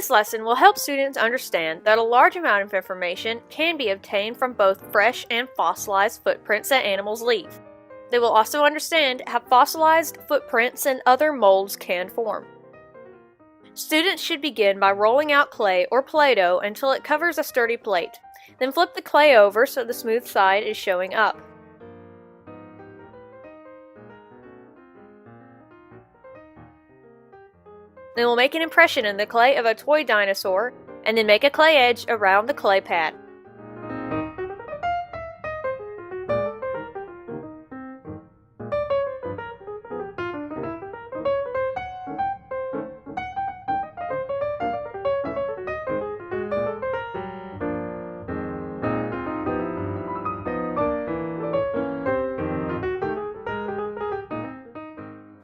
This lesson will help students understand that a large amount of information can be obtained from both fresh and fossilized footprints that animals leave. They will also understand how fossilized footprints and other molds can form. Students should begin by rolling out clay or Play-Doh until it covers a sturdy plate. Then flip the clay over so the smooth side is showing up. Then we'll make an impression in the clay of a toy dinosaur, and then make a clay edge around the clay pad.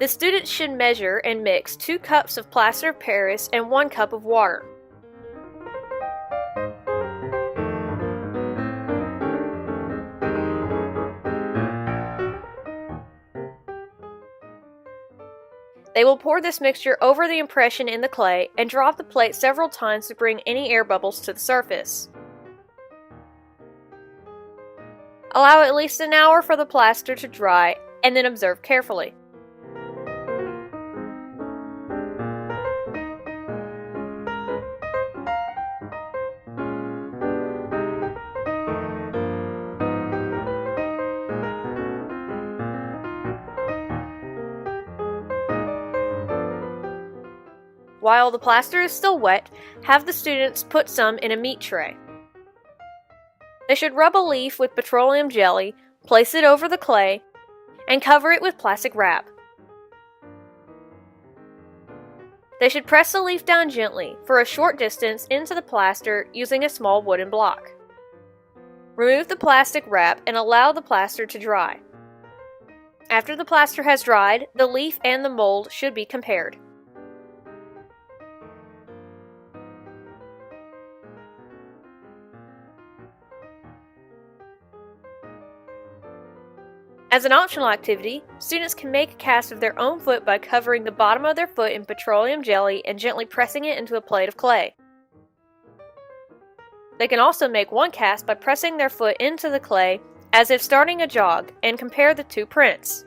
The students should measure and mix 2 cups of plaster of Paris and 1 cup of water. They will pour this mixture over the impression in the clay and drop the plate several times to bring any air bubbles to the surface. Allow at least an hour for the plaster to dry and then observe carefully. While the plaster is still wet, have the students put some in a meat tray. They should rub a leaf with petroleum jelly, place it over the clay, and cover it with plastic wrap. They should press the leaf down gently for a short distance into the plaster using a small wooden block. Remove the plastic wrap and allow the plaster to dry. After the plaster has dried, the leaf and the mold should be compared. As an optional activity, students can make a cast of their own foot by covering the bottom of their foot in petroleum jelly and gently pressing it into a plate of clay. They can also make one cast by pressing their foot into the clay as if starting a jog and compare the 2 prints.